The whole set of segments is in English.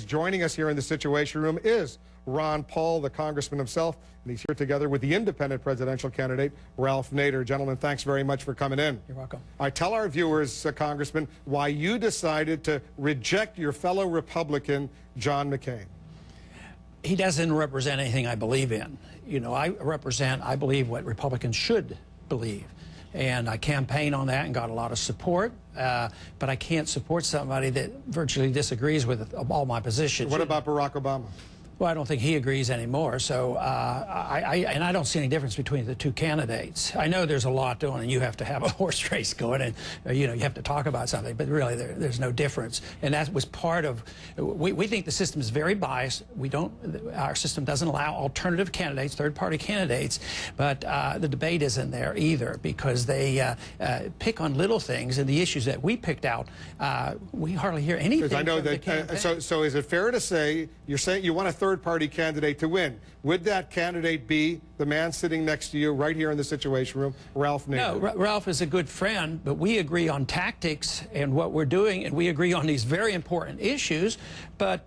Joining us here in the Situation Room is Ron Paul, the congressman himself, and he's here together with the independent presidential candidate, Ralph Nader. Gentlemen, thanks very much for coming in. You're welcome. I tell our viewers, Congressman, why you decided to reject your fellow Republican, John McCain. He doesn't represent anything I believe in. You know, I believe what Republicans should believe. And I campaigned on that and got a lot of support, but I can't support somebody that virtually disagrees with all my positions. What about Barack Obama? Well, I don't think he agrees anymore, so I don't see any difference between the two candidates. I know there's a lot doing, and you have to have a horse race going, and you know, you have to talk about something, but really there's no difference. And that was part of, we think the system is very biased. Our system doesn't allow alternative candidates, third-party candidates, but the debate isn't there either, because they pick on little things, and the issues that we picked out, we hardly hear anything. Because I know that, so is it fair to say, you're saying you want a third-party candidate to win? Would that candidate be the man sitting next to you right here in the Situation Room, Ralph Nader? No, Ralph is a good friend, but we agree on tactics and what we're doing, and we agree on these very important issues. But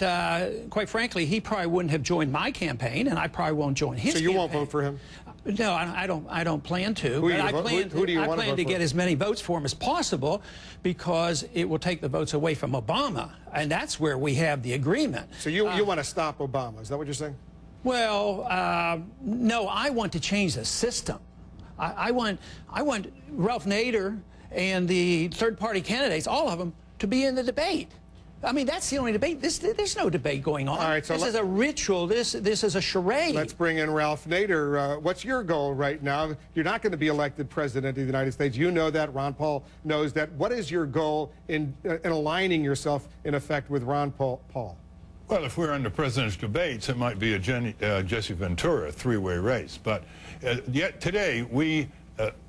quite frankly, he probably wouldn't have joined my campaign, and I probably won't join his campaign. So you won't vote for him? No, I don't plan to. Who do you plan to get as many votes for him as possible, because it will take the votes away from Obama, and that's where we have the agreement. So you want to stop Obama? Is that what you're saying? Well, no, I want to change the system. I want Ralph Nader and the third-party candidates, all of them, to be in the debate. I mean, that's the only debate. There's no debate going on. All right, so this is a ritual. This is a charade. Let's bring in Ralph Nader. What's your goal right now? You're not going to be elected president of the United States. You know that. Ron Paul knows that. What is your goal in aligning yourself, in effect, with Ron Paul? Well, if we're under presidential debates, it might be a Jesse Ventura three-way race. But yet today we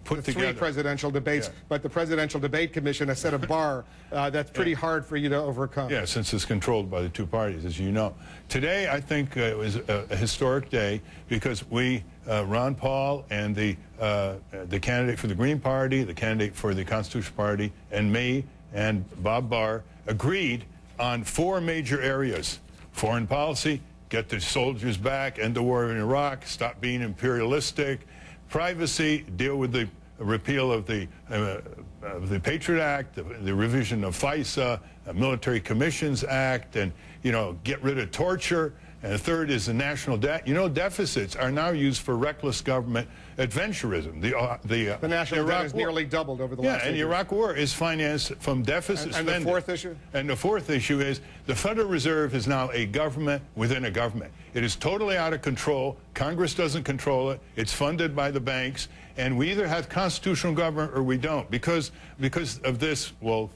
put together 3 presidential debates, yeah. But the Presidential Debate Commission has set a bar that's pretty hard for you to overcome. Yeah, since it's controlled by the two parties, as you know. Today, I think it was a historic day because we, Ron Paul and the candidate for the Green Party, the candidate for the Constitutional Party, and me and Bob Barr agreed on 4 major areas. Foreign policy, get the soldiers back, end the war in Iraq, stop being imperialistic. Privacy, deal with the repeal of the Patriot Act, the revision of FISA, Military Commissions Act, and, you know, get rid of torture. And the third is the national debt. You know, deficits are now used for reckless government adventurism. The national debt has nearly doubled over the last 8 years. And the Iraq War is financed from deficit spending. And the fourth issue? And the fourth issue is the Federal Reserve is now a government within a government. It is totally out of control. Congress doesn't control it. It's funded by the banks. And we either have constitutional government or we don't. Because of this, well,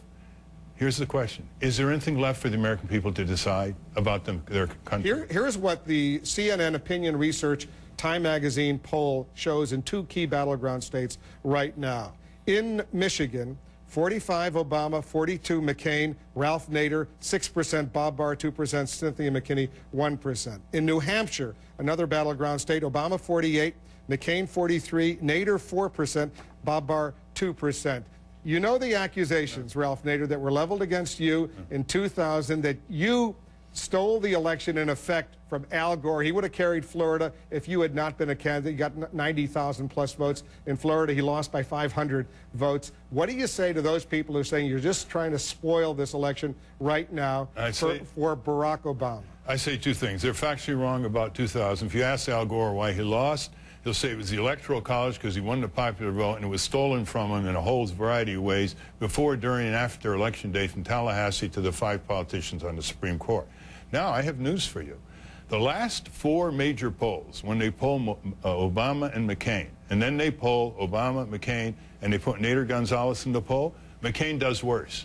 here's the question. Is there anything left for the American people to decide about their country? Here's what the CNN Opinion Research Time Magazine poll shows in 2 key battleground states right now. In Michigan, 45 Obama, 42 McCain, Ralph Nader, 6%, Bob Barr, 2%, Cynthia McKinney, 1%. In New Hampshire, another battleground state, Obama 48, McCain 43, Nader 4%, Bob Barr 2%. You know the accusations, Ralph Nader, that were leveled against you in 2000, that you stole the election, in effect, from Al Gore. He would have carried Florida if you had not been a candidate. You got 90,000 plus votes in Florida. He lost by 500 votes. What do you say to those people who are saying you're just trying to spoil this election right now for Barack Obama? I say 2 things. They're factually wrong about 2000. If you ask Al Gore why he lost, he'll say it was the Electoral College because he won the popular vote and it was stolen from him in a whole variety of ways before, during, and after Election Day, from Tallahassee to the 5 politicians on the Supreme Court. Now, I have news for you. The last 4 major polls, when they poll Obama and McCain, and then they poll Obama, McCain, and they put Nader Gonzalez in the poll, McCain does worse.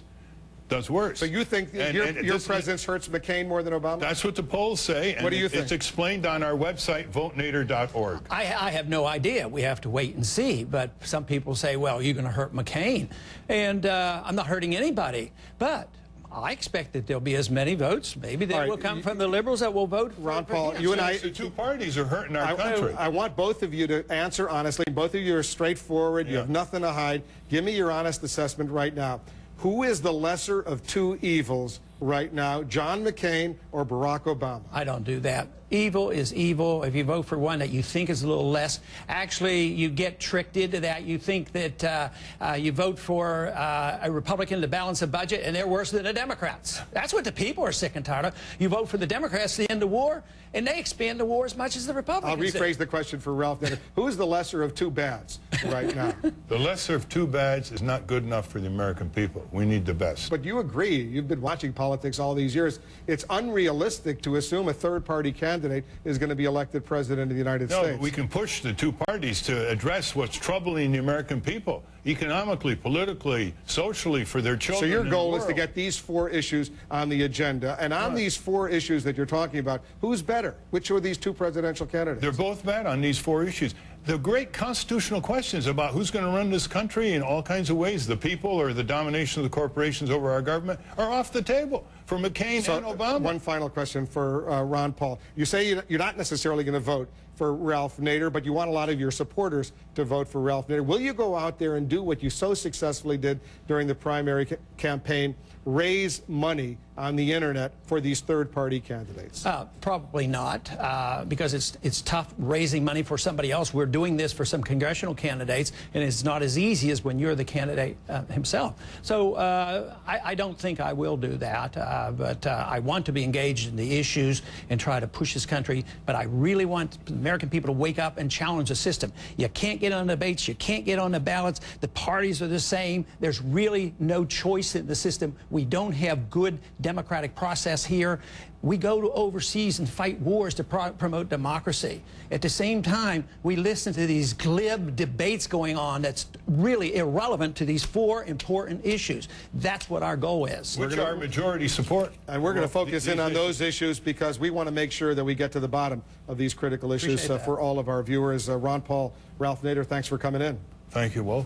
Does worse. So you think your presence hurts McCain more than Obama? That's what the polls say. And what do you think? It's explained on our website, votenader.org. I have no idea. We have to wait and see. But some people say, well, you're going to hurt McCain. And I'm not hurting anybody. But I expect that there'll be as many votes. Maybe they will come from the liberals that will vote for Ron Paul, you and I... The 2 parties are hurting our country. I want both of you to answer honestly. Both of you are straightforward. Yeah. You have nothing to hide. Give me your honest assessment right now. Who is the lesser of 2 evils right now, John McCain or Barack Obama? I don't do that. Evil is evil. If you vote for one that you think is a little less, actually, you get tricked into that. You think that you vote for a Republican to balance a budget, and they're worse than the Democrats. That's what the people are sick and tired of. You vote for the Democrats to end the war, and they expand the war as much as the Republicans. I'll rephrase the question for Ralph Nader. Who is the lesser of two bads right now? The lesser of two bads is not good enough for the American people. We need the best. But you agree, you've been watching politics all these years, it's unrealistic to assume a third-party candidate is going to be elected president of the United States. No, we can push the two parties to address what's troubling the American people, economically, politically, socially, for their children. So your in goal the is to world. get these four issues on the agenda. And on these four issues that you're talking about, who's better? Which are these two presidential candidates? They're both bad on these four issues. The great constitutional questions about who's going to run this country in all kinds of ways, the people or the domination of the corporations over our government, are off the table for McCain and Obama. One final question for Ron Paul. You say you're not necessarily going to vote for Ralph Nader, but you want a lot of your supporters to vote for Ralph Nader. Will you go out there and do what you so successfully did during the primary campaign, raise money on the internet for these third-party candidates? Probably not, because it's tough raising money for somebody else. We're doing this for some congressional candidates, and it's not as easy as when you're the candidate himself. So I don't think I will do that, but I want to be engaged in the issues and try to push this country. But I really want the American people to wake up and challenge the system. You can't get on debates. You can't get on the ballots. The parties are the same. There's really no choice in the system. We don't have good democratic process here. We go to overseas and fight wars to promote democracy. At the same time, we listen to these glib debates going on that's really irrelevant to these four important issues. That's what our goal is. Which our majority support. And we're going to focus in on those issues because we want to make sure that we get to the bottom of these critical issues for all of our viewers. Ron Paul, Ralph Nader, thanks for coming in. Thank you, Wolf.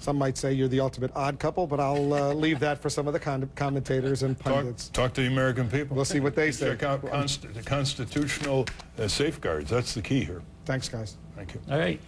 Some might say you're the ultimate odd couple, but I'll leave that for some of the commentators and pundits. Talk to the American people. We'll see what they say. Check out the constitutional safeguards. That's the key here. Thanks, guys. Thank you. All right.